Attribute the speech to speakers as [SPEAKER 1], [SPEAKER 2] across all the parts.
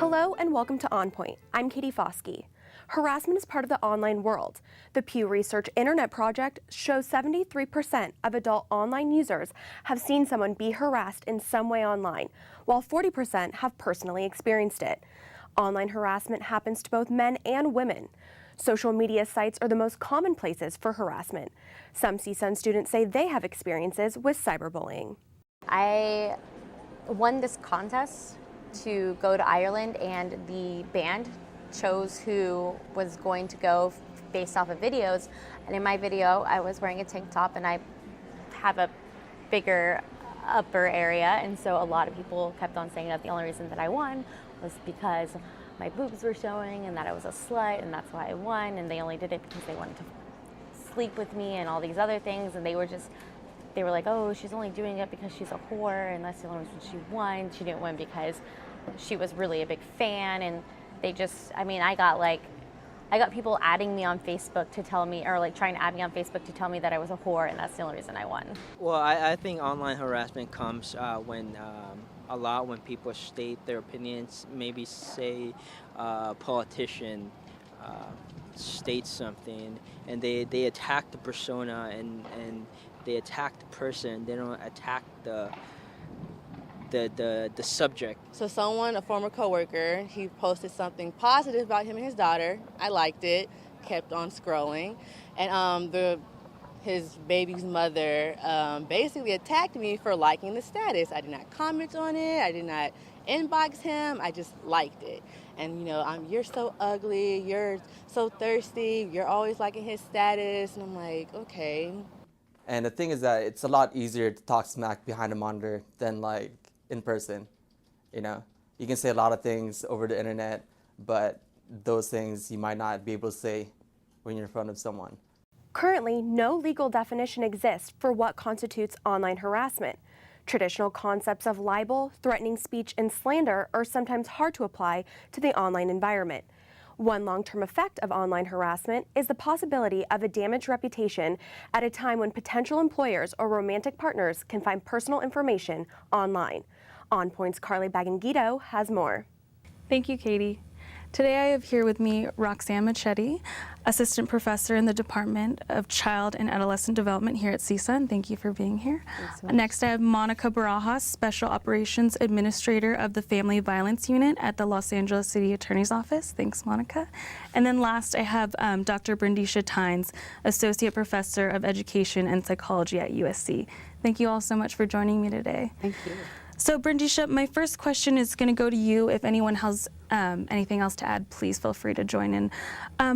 [SPEAKER 1] Hello and welcome to On Point. I'm Katie Fauskee. Harassment is part of the online world. The Pew Research Internet Project shows 73% of adult online users have seen someone be harassed in some way online, while 40% have personally experienced it. Online harassment happens to both men and women. Social media sites are the most common places for harassment. Some CSUN students say they have experiences with cyberbullying.
[SPEAKER 2] I won this contest to go to Ireland, and the band chose who was going to go based off of videos. And in my video, I was wearing a tank top, and I have a bigger upper area, and so a lot of people kept on saying that the only reason that I won was because my boobs were showing and that I was a slut, and that's why I won, and they only did it because they wanted to sleep with me and all these other things, and they were like, oh, she's only doing it because she's a whore, and that's the only reason she won. She didn't win because she was really a big fan. And they just, I got people adding me on Facebook to tell me, or like trying to add me on Facebook to tell me that I was a whore, and that's the only reason I won.
[SPEAKER 3] Well, I think online harassment comes when people state their opinions, maybe say a politician states something, and they attack the persona and they attack the person. They don't attack the subject.
[SPEAKER 4] So someone, a former coworker, he posted something positive about him and his daughter. I liked it, kept on scrolling, and his baby's mother basically attacked me for liking the status. I did not comment on it. I did not inbox him. I just liked it. And you're so ugly. You're so thirsty. You're always liking his status. And I'm like, okay.
[SPEAKER 5] And the thing is that it's a lot easier to talk smack behind a monitor than like in person. You can say a lot of things over the internet, but those things you might not be able to say when you're in front of someone.
[SPEAKER 1] Currently, no legal definition exists for what constitutes online harassment. Traditional concepts of libel, threatening speech, and slander are sometimes hard to apply to the online environment. One long-term effect of online harassment is the possibility of a damaged reputation at a time when potential employers or romantic partners can find personal information online. On Point's Carly Bagingito has more.
[SPEAKER 6] Thank you, Katie. Today I have here with me Roxanne Moschetti, Assistant Professor in the Department of Child and Adolescent Development here at CSUN. Thank you for being here.
[SPEAKER 2] So
[SPEAKER 6] next I have Monica Barajas, Special Operations Administrator of the Family Violence Unit at the Los Angeles City Attorney's Office. Thanks, Monica. And then last I have Dr. Brendesha Tynes, Associate Professor of Education and Psychology at USC. Thank you all so much for joining me today.
[SPEAKER 2] Thank you.
[SPEAKER 6] So Brendesha, my first question is going to go to you. If anyone has anything else to add, please feel free to join in.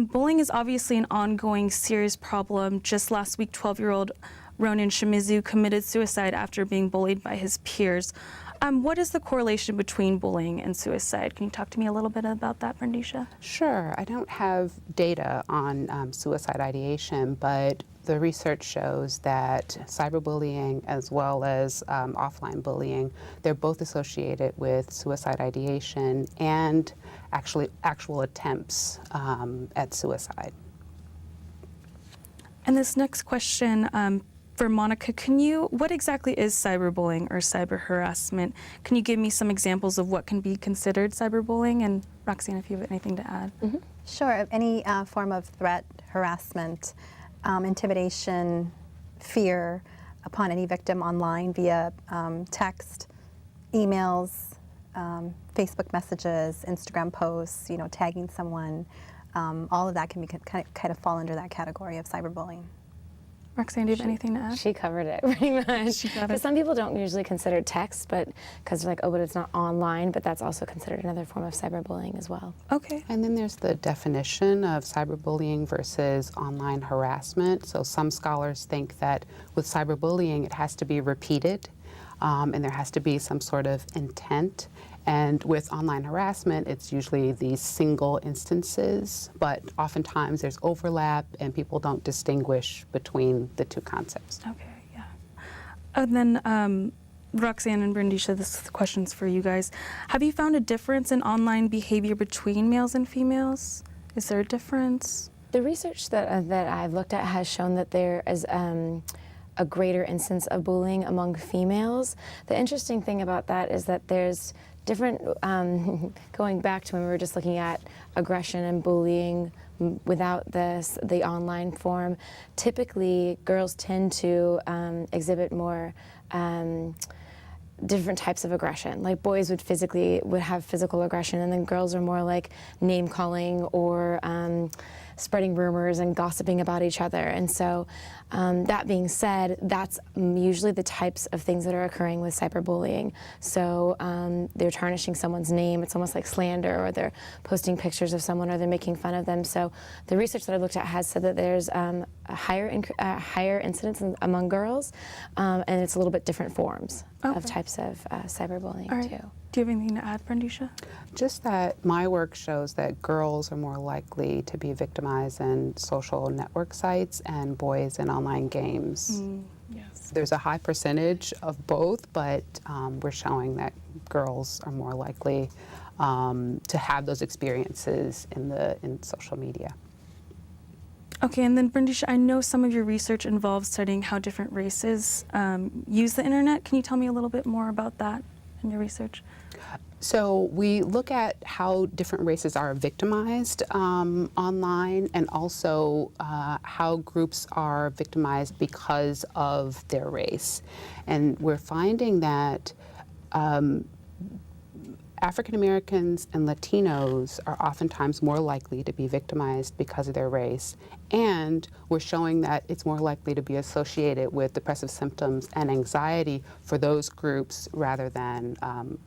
[SPEAKER 6] Bullying is obviously an ongoing, serious problem. Just last week, 12-year-old Ronan Shimizu committed suicide after being bullied by his peers. What is the correlation between bullying and suicide? Can you talk to me a little bit about that, Brendesha?
[SPEAKER 7] Sure. I don't have data on suicide ideation, but the research shows that cyberbullying as well as offline bullying, they're both associated with suicide ideation and actual attempts at suicide.
[SPEAKER 6] And this next question for Monica, what exactly is cyberbullying or cyber harassment? Can you give me some examples of what can be considered cyberbullying? And Roxanne, if you have anything to add.
[SPEAKER 8] Mm-hmm. Sure, any form of threat, harassment, intimidation, fear upon any victim online via text, emails, Facebook messages, Instagram posts, tagging someone, all of that can be kind of fall under that category of cyberbullying.
[SPEAKER 6] Roxanne, do you have anything to add?
[SPEAKER 9] She covered it pretty much. Because some people don't usually consider text, but because they're like, oh, but it's not online, but that's also considered another form of cyberbullying as well.
[SPEAKER 6] Okay.
[SPEAKER 7] And then there's the definition of cyberbullying versus online harassment. So some scholars think that with cyberbullying, it has to be repeated, and there has to be some sort of intent. And with online harassment, it's usually these single instances, but oftentimes there's overlap and people don't distinguish between the two concepts.
[SPEAKER 6] Okay, yeah. And then Roxanne and Brendesha, this question's for you guys. Have you found a difference in online behavior between males and females? Is there a difference?
[SPEAKER 9] The research that I've looked at has shown that there is a greater instance of bullying among females. The interesting thing about that is that there's different, going back to when we were just looking at aggression and bullying without the online form, typically girls tend to exhibit more different types of aggression. Like boys would have physical aggression, and then girls are more like name calling or spreading rumors and gossiping about each other. And so that being said, that's usually the types of things that are occurring with cyberbullying. So they're tarnishing someone's name, it's almost like slander, or they're posting pictures of someone, or they're making fun of them. So the research that I looked at has said that there's a higher incidence among girls, and it's a little bit different forms of types of cyberbullying too.
[SPEAKER 6] Do you have anything to add, Brendesha?
[SPEAKER 7] Just that my work shows that girls are more likely to be victimized in social network sites and boys in online games.
[SPEAKER 6] Yes.
[SPEAKER 7] There's a high percentage of both, but we're showing that girls are more likely to have those experiences in social media.
[SPEAKER 6] Okay, and then Brendesha, I know some of your research involves studying how different races use the internet. Can you tell me a little bit more about that in your research?
[SPEAKER 7] So we look at how different races are victimized online, and also how groups are victimized because of their race. And we're finding that African Americans and Latinos are oftentimes more likely to be victimized because of their race. And we're showing that it's more likely to be associated with depressive symptoms and anxiety for those groups rather than,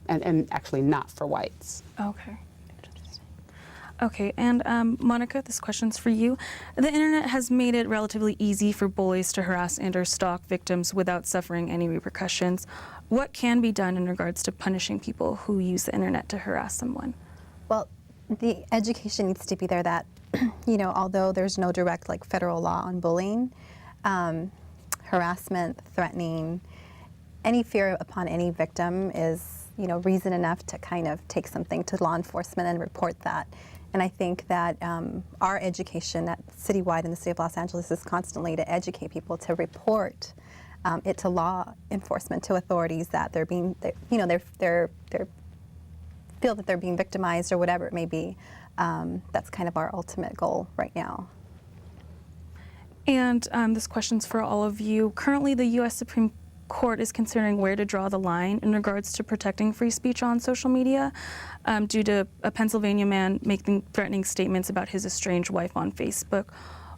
[SPEAKER 7] and actually not for whites.
[SPEAKER 6] Okay. Okay, and Monica, this question's for you. The internet has made it relatively easy for bullies to harass and/or stalk victims without suffering any repercussions. What can be done in regards to punishing people who use the internet to harass someone?
[SPEAKER 8] Well, the education needs to be there that, although there's no direct federal law on bullying, harassment, threatening, any fear upon any victim is, reason enough to kind of take something to law enforcement and report that. And I think that our education citywide in the city of Los Angeles is constantly to educate people to report it to law enforcement, to authorities, that they're being, they feel that they're being victimized or whatever it may be. That's kind of our ultimate goal right now.
[SPEAKER 6] And this question's for all of you. Currently, the U.S. Supreme Court is considering where to draw the line in regards to protecting free speech on social media due to a Pennsylvania man making threatening statements about his estranged wife on Facebook.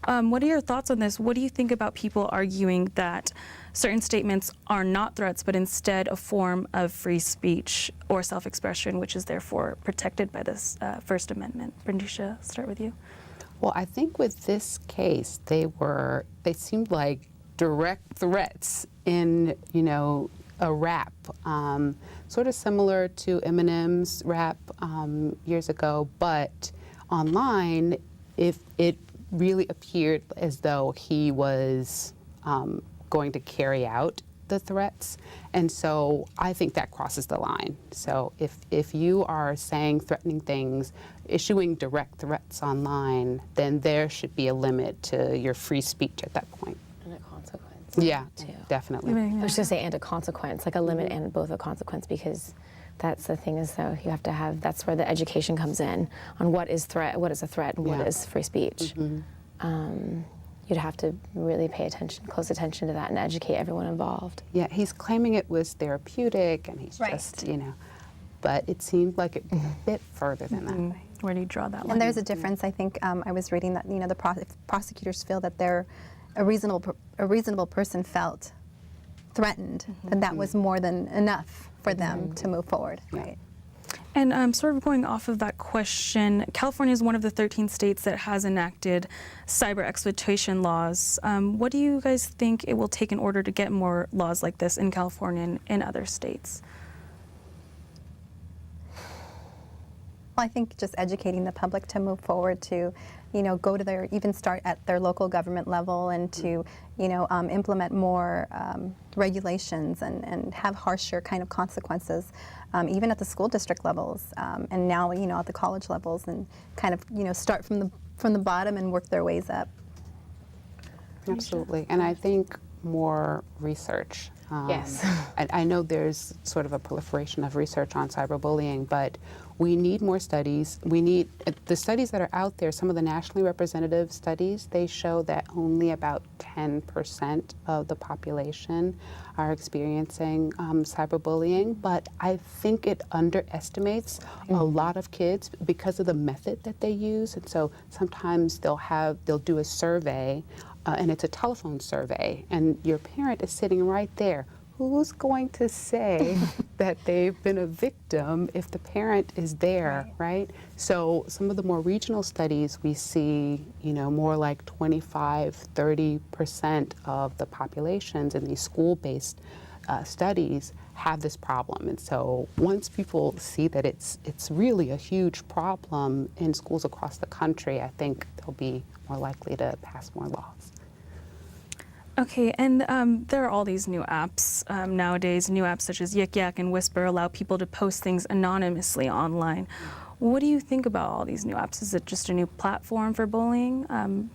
[SPEAKER 6] What are your thoughts on this? What do you think about people arguing that certain statements are not threats, but instead a form of free speech or self-expression, which is therefore protected by this First Amendment? Brendesha, I'll start with you.
[SPEAKER 7] Well, I think with this case, they seemed like direct threats in, a rap, sort of similar to Eminem's rap years ago, but online, if it really appeared as though he was going to carry out the threats. And so I think that crosses the line. So if you are saying threatening things, issuing direct threats online, then there should be a limit to your free speech at that point.
[SPEAKER 9] And a consequence.
[SPEAKER 7] Yeah,
[SPEAKER 9] too.
[SPEAKER 7] definitely.
[SPEAKER 9] I was going to say, and a consequence, like a limit and both a consequence, because that's the thing is, though, you have to have, that's where the education comes in on what is a threat, and what is free speech. You'd have to really pay close attention to that and educate everyone involved.
[SPEAKER 7] Yeah, he's claiming it was therapeutic, and he's just, but it seemed like it went a bit further than that.
[SPEAKER 6] Where do you draw that line?
[SPEAKER 8] And there's a difference. I think I was reading that the prosecutors feel that a reasonable person felt threatened, and that was more than enough for them to move forward. Right.
[SPEAKER 6] And sort of going off of that question, California is one of the 13 states that has enacted cyber exploitation laws. What do you guys think it will take in order to get more laws like this in California and in other states?
[SPEAKER 8] Well, I think just educating the public to move forward, to go to even start at their local government level, and to implement more regulations and have harsher kind of consequences, even at the school district levels, and now at the college levels, and kind of start from the bottom and work their ways up.
[SPEAKER 7] Absolutely, and I think more research.
[SPEAKER 9] Yes.
[SPEAKER 7] I know there's sort of a proliferation of research on cyberbullying, but we need more studies. We need the studies that are out there. Some of the nationally representative studies, they show that only about 10% of the population are experiencing cyberbullying, but I think it underestimates a lot of kids because of the method that they use. And so sometimes they'll do a survey, and it's a telephone survey, and your parent is sitting right there. Who's going to say that they've been a victim if the parent is there, right? So some of the more regional studies we see, more like 25-30% of the populations in these school-based studies have this problem. And so once people see that it's really a huge problem in schools across the country, I think they'll be more likely to pass more laws.
[SPEAKER 6] Okay, and there are all these new apps nowadays. New apps such as Yik Yak and Whisper allow people to post things anonymously online. What do you think about all these new apps? Is it just a new platform for bullying?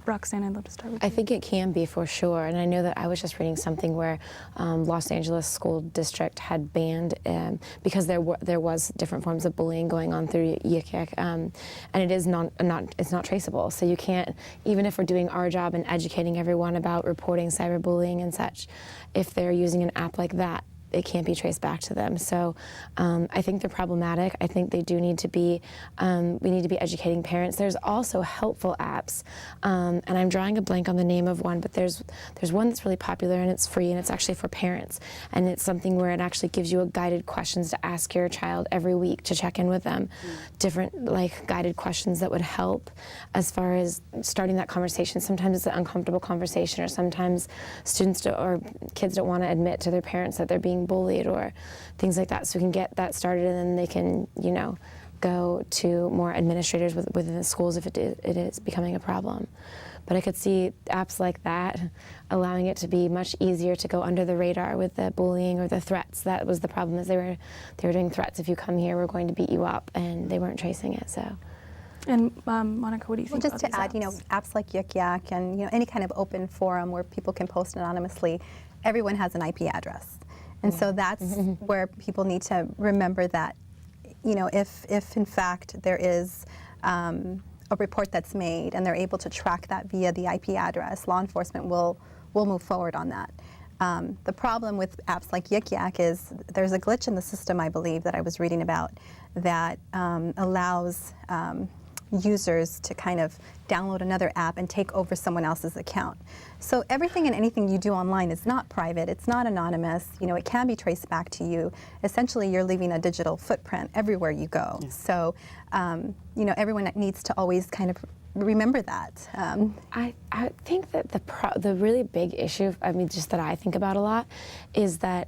[SPEAKER 6] Roxanne, I'd love to start with you.
[SPEAKER 9] I think it can be for sure, and I know that I was just reading something where Los Angeles School District had banned, because there was different forms of bullying going on through Yik Yak, and it is it's not traceable. So you can't, even if we're doing our job and educating everyone about reporting cyberbullying and such, if they're using an app like that, it can't be traced back to them. So I think they're problematic. I think they do need to be, we need to be educating parents. There's also helpful apps, and I'm drawing a blank on the name of one, but there's one that's really popular and it's free and it's actually for parents. And it's something where it actually gives you a guided questions to ask your child every week to check in with them. Different guided questions that would help as far as starting that conversation. Sometimes it's an uncomfortable conversation, or sometimes students or kids don't want to admit to their parents that they're being bullied or things like that. So we can get that started, and then they can, go to more administrators within the schools if it is becoming a problem. But I could see apps like that allowing it to be much easier to go under the radar with the bullying or the threats. That was the problem, is they were doing threats. If you come here, we're going to beat you up, and they weren't tracing it. So.
[SPEAKER 6] And Monica, what do you think?
[SPEAKER 8] Well, just to add, apps like Yik Yak and any kind of open forum where people can post anonymously, everyone has an IP address. And so that's where people need to remember that, if in fact there is a report that's made and they're able to track that via the IP address, law enforcement will move forward on that. The problem with apps like Yik Yak is there's a glitch in the system, I believe, that I was reading about that allows users to kind of download another app and take over someone else's account. So everything and anything you do online is not private, it's not anonymous, it can be traced back to you. Essentially, you're leaving a digital footprint everywhere you go. Yeah. So, everyone needs to always kind of remember that.
[SPEAKER 9] I think that the really big issue, just that I think about a lot, is that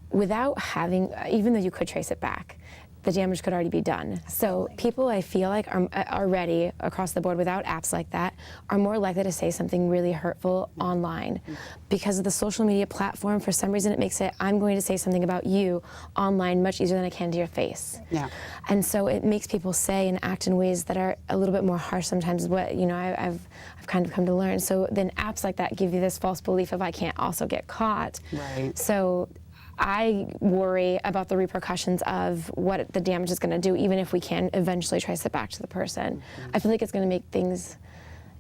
[SPEAKER 9] without having, even though you could trace it back, the damage could already be done. So people, I feel like, are ready across the board without apps like that, are more likely to say something really hurtful online. Because of the social media platform, for some reason it makes it, I'm going to say something about you online much easier than I can to your face. Yeah. And so it makes people say and act in ways that are a little bit more harsh sometimes, is what I've kind of come to learn. So then apps like that give you this false belief of I can't also get caught. Right. So I worry about the repercussions of what the damage is going to do, even if we can eventually trace it back to the person. I feel like it's going to make things,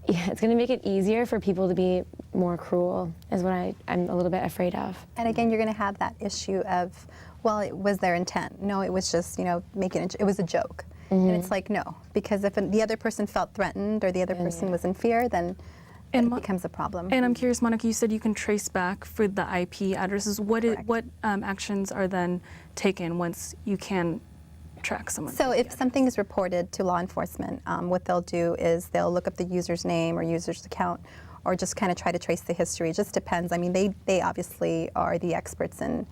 [SPEAKER 9] it's going to make it easier for people to be more cruel, is what I'm a little bit afraid of.
[SPEAKER 8] And again, you're going to have that issue of, well, it was their intent. No, it was just, it was a joke. And it's like, no, because if the other person felt threatened or the other person was in fear, then it becomes a problem.
[SPEAKER 6] And I'm curious, Monica, you said you can trace back for the IP addresses. What actions are then taken once you can track someone?
[SPEAKER 8] So if something is reported to law enforcement, what they'll do is they'll look up the user's name or user's account, or just kind of try to trace the history. It just depends. I mean, they obviously are the experts in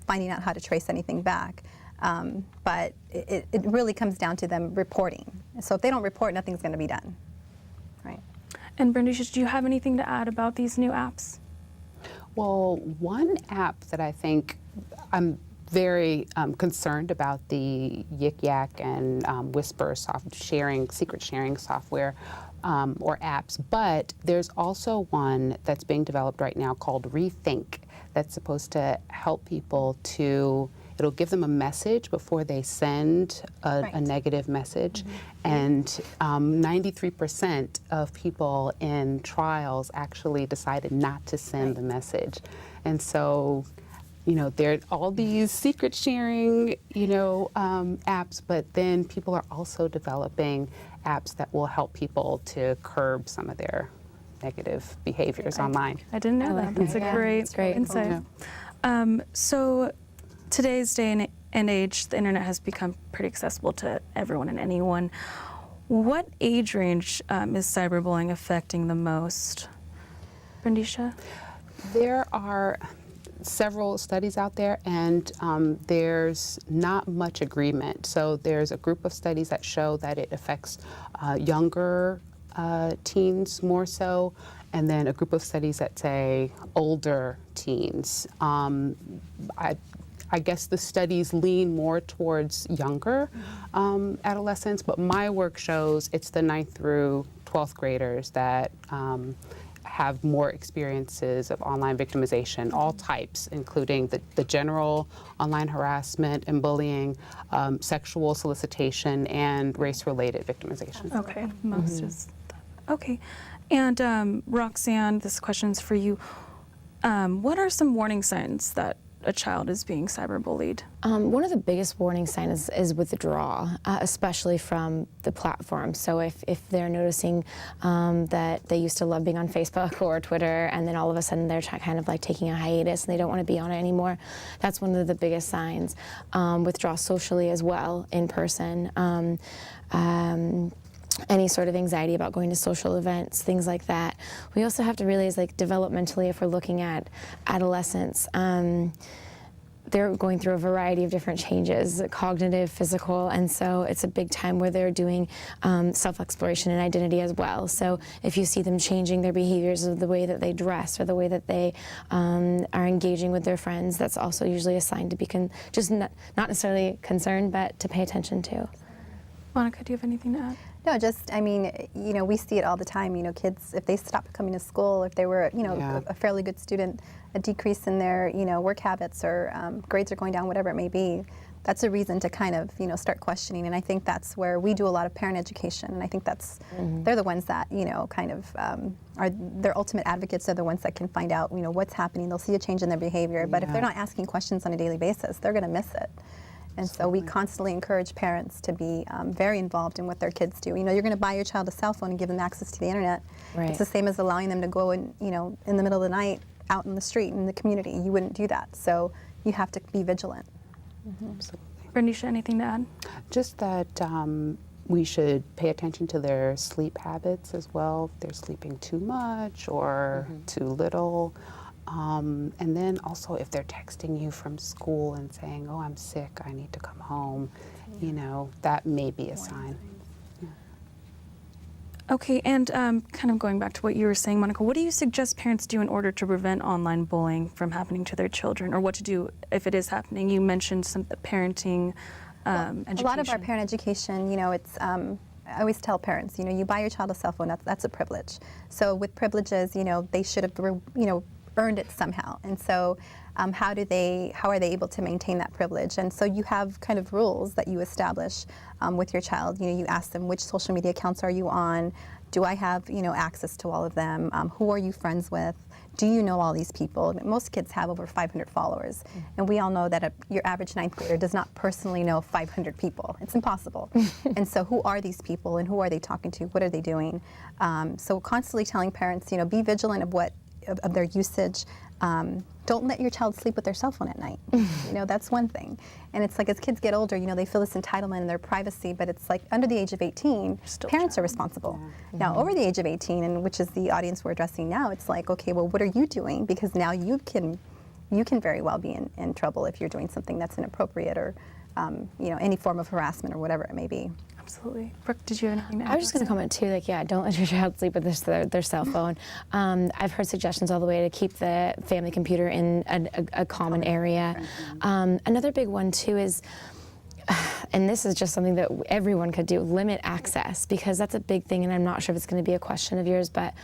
[SPEAKER 8] finding out how to trace anything back. But it really comes down to them reporting. So if they don't report, nothing's going to be done. Right.
[SPEAKER 6] And Brendesha, do you have anything to add about these new apps?
[SPEAKER 7] Well, one app that I think I'm very concerned about, the Yik Yak and Whisper secret sharing software, or apps, but there's also one that's being developed right now called Rethink that's supposed to help people to, it'll give them a message before they send a negative message. And 93% of people in trials actually decided not to send the message. And so, you know, there are all these secret sharing, you know, apps, but then people are also developing apps that will help people to curb some of their negative behaviors online.
[SPEAKER 6] I didn't know that. That's a great insight. So today's day and age, the internet has become pretty accessible to everyone and anyone. What age range is cyberbullying affecting the most? Brendesha?
[SPEAKER 7] There are several studies out there, and there's not much agreement. So there's a group of studies that show that it affects younger teens more so, and then a group of studies that say older teens. I guess the studies lean more towards younger adolescents, but my work shows it's the 9th through 12th graders that have more experiences of online victimization, all types, including the general online harassment and bullying, sexual solicitation, and race-related victimization.
[SPEAKER 6] Okay, most is that. Okay. And Roxanne, this question's for you. What are some warning signs that a child is being cyberbullied?
[SPEAKER 9] One of the biggest warning signs is withdrawal, especially from the platform. So if they're noticing that they used to love being on Facebook or Twitter, and then all of a sudden they're kind of like taking a hiatus and they don't want to be on it anymore, that's one of the biggest signs. Withdraw socially as well, in person. Any sort of anxiety about going to social events, things like that. We also have to realize, like, developmentally, if we're looking at adolescents, they're going through a variety of different changes, cognitive, physical, and so it's a big time where they're doing self-exploration and identity as well. So if you see them changing their behaviors of the way that they dress or the way that they are engaging with their friends, that's also usually a sign to be just not necessarily concerned, but to pay attention to.
[SPEAKER 6] Monica, do you have anything to add?
[SPEAKER 8] No, just, I mean, you know, we see it all the time, you know, kids, if they stop coming to school, if they were, you know, a fairly good student, a decrease in their, you know, work habits or grades are going down, whatever it may be, that's a reason to kind of, you know, start questioning. And I think that's where we do a lot of parent education. And I think that's, they're the ones that, you know, kind of are their ultimate advocates. They're the ones that can find out, you know, what's happening. They'll see a change in their behavior. But if they're not asking questions on a daily basis, they're going to miss it. And so we constantly encourage parents to be very involved in what their kids do. You know, you're going to buy your child a cell phone and give them access to the internet.
[SPEAKER 9] Right.
[SPEAKER 8] It's the same as allowing them to go in, you know, in the middle of the night out in the street in the community. You wouldn't do that. So you have to be vigilant.
[SPEAKER 7] Absolutely.
[SPEAKER 6] Brendesha, anything to add?
[SPEAKER 7] Just that we should pay attention to their sleep habits as well. If they're sleeping too much or too little. And then also if they're texting you from school and saying, oh, I'm sick, I need to come home, you know, that may be a sign.
[SPEAKER 6] Okay, and kind of going back to what you were saying, Monica, what do you suggest parents do in order to prevent online bullying from happening to their children, or what to do if it is happening? You mentioned some parenting education.
[SPEAKER 8] A lot of our parent education, you know, it's, I always tell parents, you know, you buy your child a cell phone, that's a privilege. So with privileges, you know, they should have, you know, earned it somehow. And so how are they able to maintain that privilege? And so you have kind of rules that you establish with your child. You know, you ask them, which social media accounts are you on? Do I have, you know, access to all of them? Who are you friends with? Do you know all these people? Most kids have over 500 followers. And we all know that your average 9th grader does not personally know 500 people. It's impossible. And so who are these people and who are they talking to? What are they doing? So constantly telling parents, you know, be vigilant of their usage. Don't let your child sleep with their cell phone at night. You know, that's one thing. And it's like as kids get older, you know, they feel this entitlement in their privacy, but it's like under the age of 18, parents are responsible. Now, over the age of 18, and which is the audience we're addressing now, it's like, okay, well, what are you doing? Because now you can very well be in trouble if you're doing something that's inappropriate or, you know, any form of harassment or whatever it may be.
[SPEAKER 6] Absolutely. Brooke, did you have anything to add?
[SPEAKER 9] I was just going to comment too, like, yeah, don't let your child sleep with their cell phone. I've heard suggestions all the way to keep the family computer in a common area. Another big one too is and this is just something that everyone could do, limit access, because that's a big thing, and I'm not sure if it's going to be a question of yours, but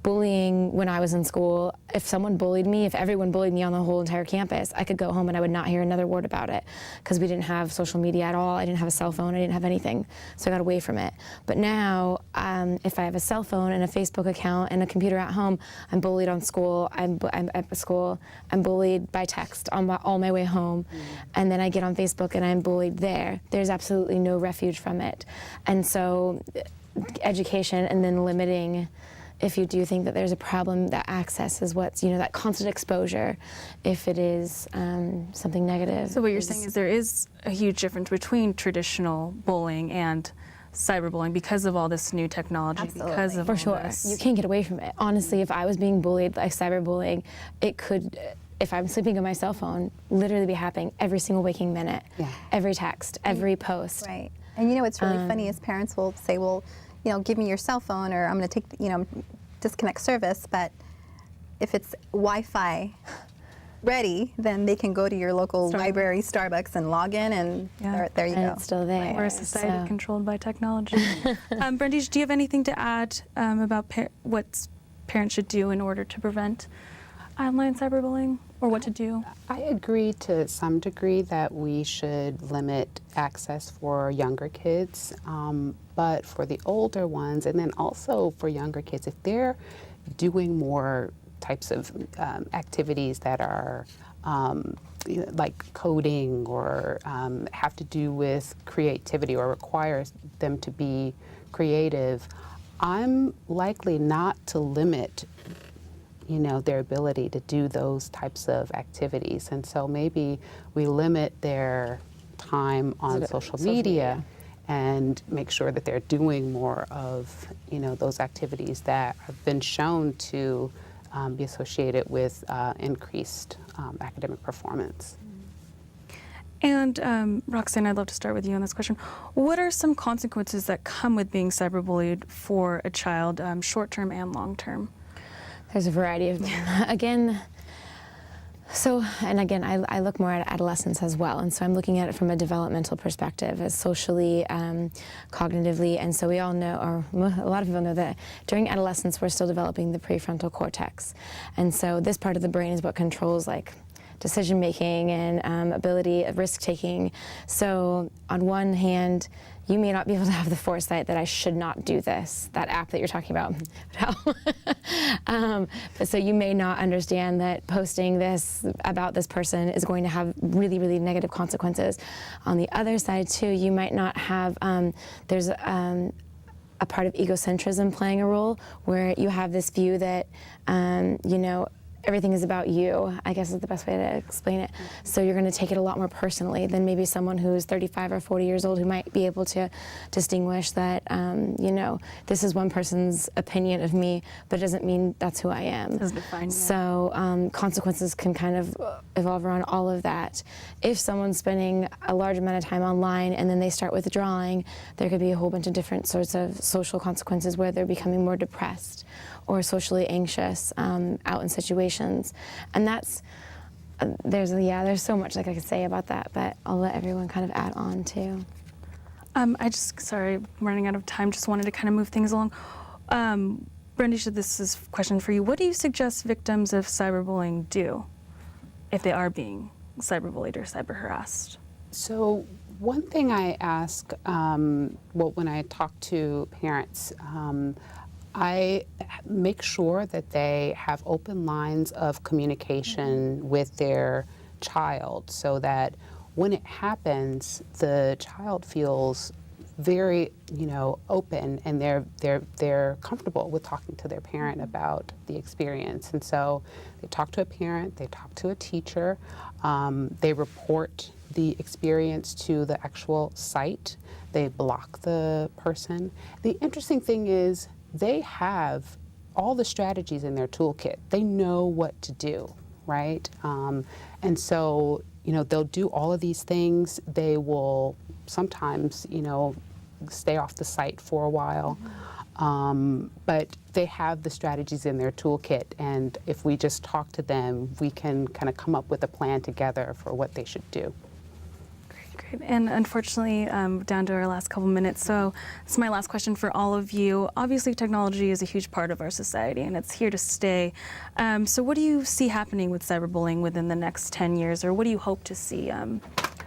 [SPEAKER 9] bullying when I was in school, if someone bullied me, if everyone bullied me on the whole entire campus, I could go home and I would not hear another word about it, because we didn't have social media at all. I didn't have a cell phone. I didn't have anything, so I got away from it. But now, if I have a cell phone and a Facebook account and a computer at home, I'm bullied on school. I'm at school. I'm bullied by text on all my way home, and then I get on Facebook and I'm bullied there. There's absolutely no refuge from it, and so education and then limiting. If you do think that there's a problem, that access is what's, that constant exposure, if it is something negative.
[SPEAKER 6] So what you're saying is there is a huge difference between traditional bullying and cyberbullying because of all this new technology, because of
[SPEAKER 9] For
[SPEAKER 6] all
[SPEAKER 9] sure.
[SPEAKER 6] this.
[SPEAKER 9] You can't get away from it. Honestly, if I was being bullied like cyberbullying, it could, if I'm sleeping on my cell phone, literally be happening every single waking minute, every text, every post.
[SPEAKER 8] Right. And what's really funny is parents will say, well, give me your cell phone, or I'm going to take, disconnect service. But if it's Wi-Fi ready, then they can go to your local library, Starbucks, and log in, and there you go.
[SPEAKER 9] It's still there.
[SPEAKER 6] We're a society controlled by technology. Brendesha, do you have anything to add about what parents should do in order to prevent online cyberbullying, or what to do?
[SPEAKER 7] I agree to some degree that we should limit access for younger kids, but for the older ones, and then also for younger kids, if they're doing more types of activities that are like coding or have to do with creativity or requires them to be creative, I'm likely not to limit their ability to do those types of activities. And so maybe we limit their time on social media and make sure that they're doing more of, those activities that have been shown to be associated with increased academic performance.
[SPEAKER 6] And Roxanne, I'd love to start with you on this question. What are some consequences that come with being cyberbullied for a child, short-term and long-term?
[SPEAKER 9] There's a variety of, again, I look more at adolescence as well, and so I'm looking at it from a developmental perspective, as socially, cognitively, and so we all know, or a lot of people know, that during adolescence we're still developing the prefrontal cortex, and so this part of the brain is what controls decision making and ability, risk taking. So on one hand, you may not be able to have the foresight that I should not do this, that app that you're talking about. But so you may not understand that posting this about this person is going to have really, really negative consequences. On the other side too, you might not have, there's a part of egocentrism playing a role, where you have this view that, everything is about you, I guess is the best way to explain it. So you're going to take it a lot more personally than maybe someone who's 35 or 40 years old, who might be able to distinguish that, this is one person's opinion of me, but it doesn't mean that's who I am.
[SPEAKER 6] Doesn't define you.
[SPEAKER 9] So consequences can kind of evolve around all of that. If someone's spending a large amount of time online and then they start withdrawing, there could be a whole bunch of different sorts of social consequences, where they're becoming more depressed or socially anxious out in situations. And that's, there's so much I could say about that, but I'll let everyone kind of add on too.
[SPEAKER 6] Sorry, I'm running out of time, just wanted to kind of move things along. Brendesha, this is a question for you. What do you suggest victims of cyberbullying do if they are being cyberbullied or cyber harassed?
[SPEAKER 7] So one thing I ask, when I talk to parents, I make sure that they have open lines of communication with their child, so that when it happens, the child feels very, open, and they're comfortable with talking to their parent about the experience. And so they talk to a parent, they talk to a teacher, they report the experience to the actual site, they block the person. The interesting thing is, they have all the strategies in their toolkit. They know what to do, right? And so, they'll do all of these things. They will sometimes, stay off the site for a while. But they have the strategies in their toolkit, and if we just talk to them, we can kind of come up with a plan together for what they should do.
[SPEAKER 6] Great. And unfortunately, down to our last couple minutes, so this is my last question for all of you. Obviously, technology is a huge part of our society, and it's here to stay. So what do you see happening with cyberbullying within the next 10 years, or what do you hope to see?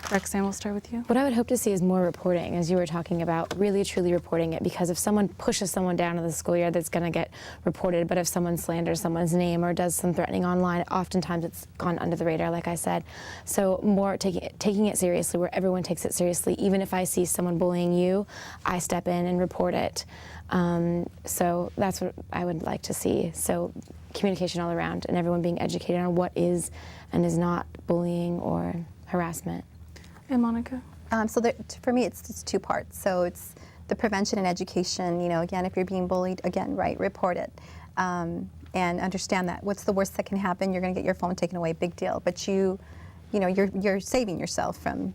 [SPEAKER 6] Roxanne, we'll start with you.
[SPEAKER 9] What I would hope to see is more reporting, as you were talking about, really truly reporting it, because if someone pushes someone down to the schoolyard, that's going to get reported, but if someone slanders someone's name or does some threatening online, oftentimes it's gone under the radar, like I said. So more taking it seriously, where everyone takes it seriously. Even if I see someone bullying you, I step in and report it. So that's what I would like to see. So communication all around, and everyone being educated on what is and is not bullying or harassment.
[SPEAKER 6] And Monica?
[SPEAKER 8] So for me, it's two parts. So it's the prevention and education. You know, again, if you're being bullied, again, right, report it. And understand that what's the worst that can happen? You're going to get your phone taken away, big deal. But you know, you're saving yourself from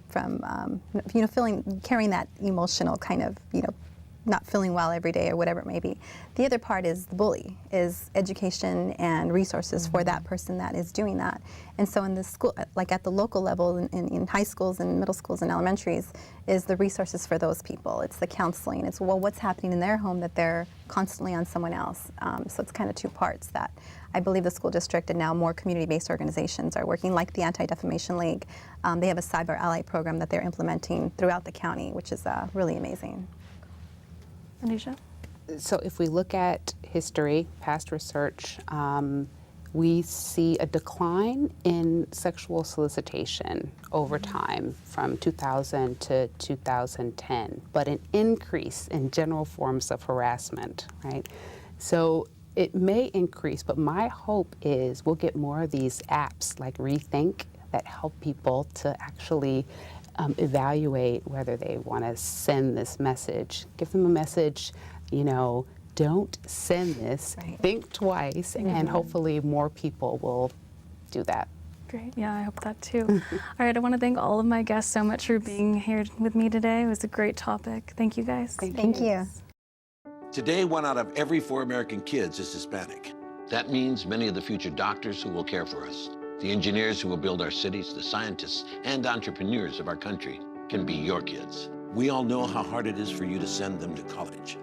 [SPEAKER 8] you know, carrying that emotional kind of, you know, not feeling well every day or whatever it may be. The other part is the bully, is education and resources for that person that is doing that. And so in the school, like at the local level, in high schools and middle schools and elementaries, is the resources for those people. It's the counseling. It's, well, what's happening in their home that they're constantly on someone else. So it's kind of two parts that I believe the school district and now more community-based organizations are working, like the Anti-Defamation League. They have a cyber ally program that they're implementing throughout the county, which is really amazing.
[SPEAKER 6] Brendesha?
[SPEAKER 7] So if we look at history, past research, we see a decline in sexual solicitation over time from 2000 to 2010, but an increase in general forms of harassment, right? So it may increase, but my hope is we'll get more of these apps like Rethink that help people to actually evaluate whether they want to send this message. Give them a message, you know, don't send this,
[SPEAKER 8] Right.
[SPEAKER 7] think twice, and hopefully more people will do that.
[SPEAKER 6] Great. Yeah, I hope that too. All right, I want to thank all of my guests so much for being here with me today. It was a great topic. Thank you, guys.
[SPEAKER 8] Thank you.
[SPEAKER 10] Today, 1 out of every 4 American kids is Hispanic.
[SPEAKER 11] That means many of the future doctors who will care for us, the engineers who will build our cities, the scientists and entrepreneurs of our country can be your kids.
[SPEAKER 10] We all know how hard it is for you to send them to college.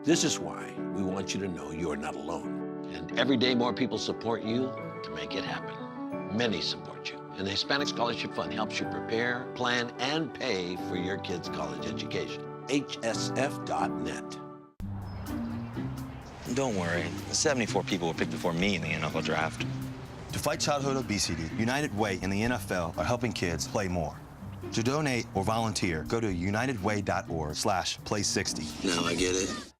[SPEAKER 10] This is why we want you to know you are not alone.
[SPEAKER 11] And every day more people support you to make it happen. Many support you. And the Hispanic Scholarship Fund helps you prepare, plan, and pay for your kids' college education.
[SPEAKER 10] HSF.net.
[SPEAKER 12] Don't worry, 74 people were picked before me in the NFL draft.
[SPEAKER 13] To fight childhood obesity, United Way and the NFL are helping kids play more. To donate or volunteer, go to unitedway.org/play60.
[SPEAKER 11] Now I get it.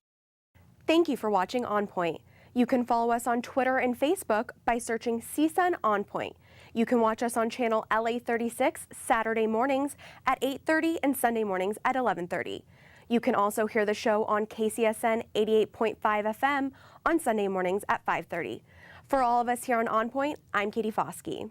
[SPEAKER 1] Thank you for watching On Point. You can follow us on Twitter and Facebook by searching CSUN On Point. You can watch us on channel LA 36 Saturday mornings at 8:30 and Sunday mornings at 11:30. You can also hear the show on KCSN 88.5 FM on Sunday mornings at 5:30. For all of us here on Point, I'm Katie Fauskee.